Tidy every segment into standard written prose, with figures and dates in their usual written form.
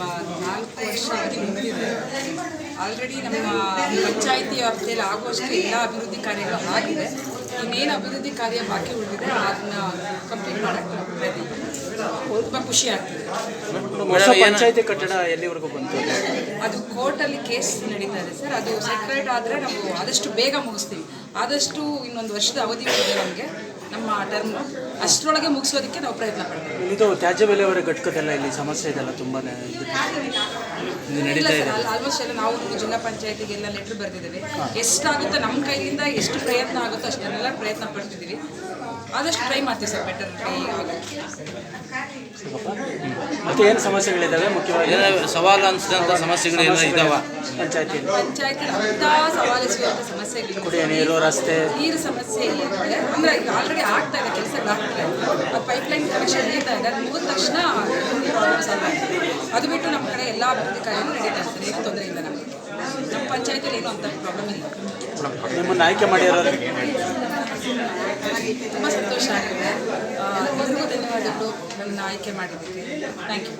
4 ವರ್ಷ ಅವಧಿ ಮುಗಿದಿದೆ. ಆಲ್ರೆಡಿ ನಮ್ಮ ಪಂಚಾಯಿತಿ ವ್ಯಾಪ್ತಿಯಲ್ಲಿ ಆಗುವಷ್ಟು ಎಲ್ಲ ಅಭಿವೃದ್ಧಿ ಕಾರ್ಯಗಳು ಆಗಿದೆ. ಇನ್ನೇನು ಅಭಿವೃದ್ಧಿ ಕಾರ್ಯ ಬಾಕಿ ಉಳಿದಿದೆ ಅದನ್ನು ಕಂಪ್ಲೀಟ್ ಮಾಡೋಕ್ಕೆ ತುಂಬ ಖುಷಿ ಆಗ್ತಿದೆ. ಪಂಚಾಯಿತಿ ಕಟ್ಟಡ ಎಲ್ಲಿವರೆಗೂ ಬಂತು? ಅದು ಕೋರ್ಟಲ್ಲಿ ಕೇಸ್ ನಡೀತಾ ಇದೆ ಸರ್. ಅದು ಸೆಕ್ರೆಟ್ ಆದರೆ ನಾವು ಆದಷ್ಟು ಬೇಗ ಮುಗಿಸ್ತೀವಿ. ಆದಷ್ಟು ಇನ್ನೊಂದು ವರ್ಷದ ಅವಧಿ ಇದೆ ನಮಗೆ, ನಮ್ಮ ಟರ್ಮ್ ಅಷ್ಟರೊಳಗೆ ಮುಗಿಸೋದಕ್ಕೆ ನಾವು ಪ್ರಯತ್ನ ಪಡ್ತೀವಿ. ಇದು ತ್ಯಾಜ್ಯ ವಿಲೇವಾರಿ ಘಟಕದಲ್ಲ ಇಲ್ಲಿ ಸಮಸ್ಯೆ ಇದೆಲ್ಲ ತುಂಬಾ ನಡೀತಾ ಇದೆ. ಆಲ್ಮೋಸ್ಟ್ ಎಲ್ಲ ನಾವು ಜಿಲ್ಲಾ ಪಂಚಾಯತಿಗೆಲ್ಲ ಲೆಟ್ರ್ ಬರೆದಿದ್ದೇವೆ. ಎಷ್ಟಾಗುತ್ತೋ ನಮ್ಮ ಕೈಯಿಂದ ಎಷ್ಟು ಪ್ರಯತ್ನ ಆಗುತ್ತೋ ಅಷ್ಟನ್ನೆಲ್ಲ ಪ್ರಯತ್ನ ಪಡ್ತಿದ್ದೀವಿ. ಆದಷ್ಟು ಟ್ರೈ ಮಾಡ್ತೀವಿ ಸರ್ ಬೆಟರ್ ಮತ್ತೆ ಏನು ಸಮಸ್ಯೆಗಳಿದ್ದಾವೆ? ಮುಖ್ಯವಾಗಿ ಸವಾಲು ಅನಿಸಿದಂಥ ಸಮಸ್ಯೆಗಳು ಇದಾವೆ ಪಂಚಾಯತಿ ಅಂಥ ಸವಾಲಿಸುವಂಥ ಸಮಸ್ಯೆಗಳು ಕುಡಿಯೋ ನೀರು, ರಸ್ತೆ, ನೀರು ಸಮಸ್ಯೆ ಇದೆ. ಅಂದರೆ ಈಗ ಆಲ್ರೆಡಿ ಆಗ್ತಾ ಇದೆ, ಕೆಲಸಗಳಾಗ್ತದೆ. ಅದು ಪೈಪ್ಲೈನ್ ಕನೆಕ್ಷನ್ ನಡೀತಾ ಇದೆ. ಅದು ಮುಗಿದ ತಕ್ಷಣ ಪ್ರಾಬ್ಲಮ್ ಸಾಲ್ವ್ ಆಗ್ತದೆ. ಅದು ಬಿಟ್ಟು ನಮ್ಮ ಕಡೆ ಎಲ್ಲ ಅಭಿವೃದ್ಧಿ ಕಾರ್ಯಗಳು ನಡೀತಾ ಇರ್ತದೆ. ಏನು ತೊಂದರೆ ಇಲ್ಲ. ನಮ್ಮ ಪಂಚಾಯತಿಯಲ್ಲಿ ಏನೂ ಅಂಥ ಪ್ರಾಬ್ಲಮ್ ಇಲ್ಲ. ನಿಮ್ಮನ್ನು ಆಯ್ಕೆ ಮಾಡಿರೋರು ತುಂಬ ಸಂತೋಷ ಆಗಿದೆ. ಎಲ್ಲರಿಗೂ ಧನ್ಯವಾದಗಳು ನನ್ನ ಆಯ್ಕೆ ಮಾಡಿದ್ದಕ್ಕೆ. Thank you.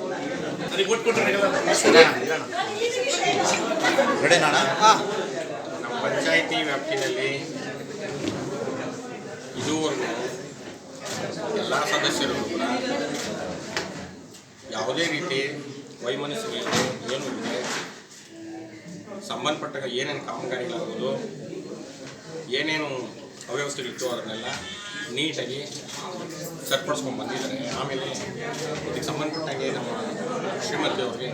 ನಮ್ಮ ಪಂಚಾಯಿತಿ ವ್ಯಾಪ್ತಿಯಲ್ಲಿ ಇದುವರೆಗೂ ಎಲ್ಲ ಸದಸ್ಯರು ಕೂಡ ಯಾವುದೇ ರೀತಿ ವೈಮನಸ್ಸುಗಳಿಗೆ ಏನು ಇದೆ ಸಂಬಂಧಪಟ್ಟಾಗ ಏನೇನು ಕಾಮಗಾರಿಗಳಾಗೋದು ಏನೇನು ಅವ್ಯವಸ್ಥೆಗಳಿತ್ತು ಅದನ್ನೆಲ್ಲ ನೀಟಾಗಿ ಸರಿಪಡಿಸ್ಕೊಂಡು ಬಂದಿದ್ದಾರೆ. ಆಮೇಲೆ ಇದಕ್ಕೆ ಸಂಬಂಧಪಟ್ಟಾಗೆ ನಮ್ಮ ಶ್ರೀಮತಿ ಅವರಿಗೆ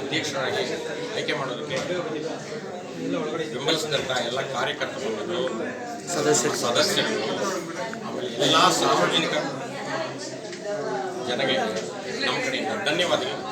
ಅಧ್ಯಕ್ಷರಾಗಿ ಆಯ್ಕೆ ಮಾಡೋದಕ್ಕೆ ಬೆಂಬಲಿಸಿದಂಥ ಎಲ್ಲ ಕಾರ್ಯಕರ್ತರು, ಸದಸ್ಯರು, ಆಮೇಲೆ ಎಲ್ಲ ಸಾರ್ವಜನಿಕ ಜನಗೆ ನಮ್ಮ ಕಡೆಯಿಂದ ಧನ್ಯವಾದಗಳು.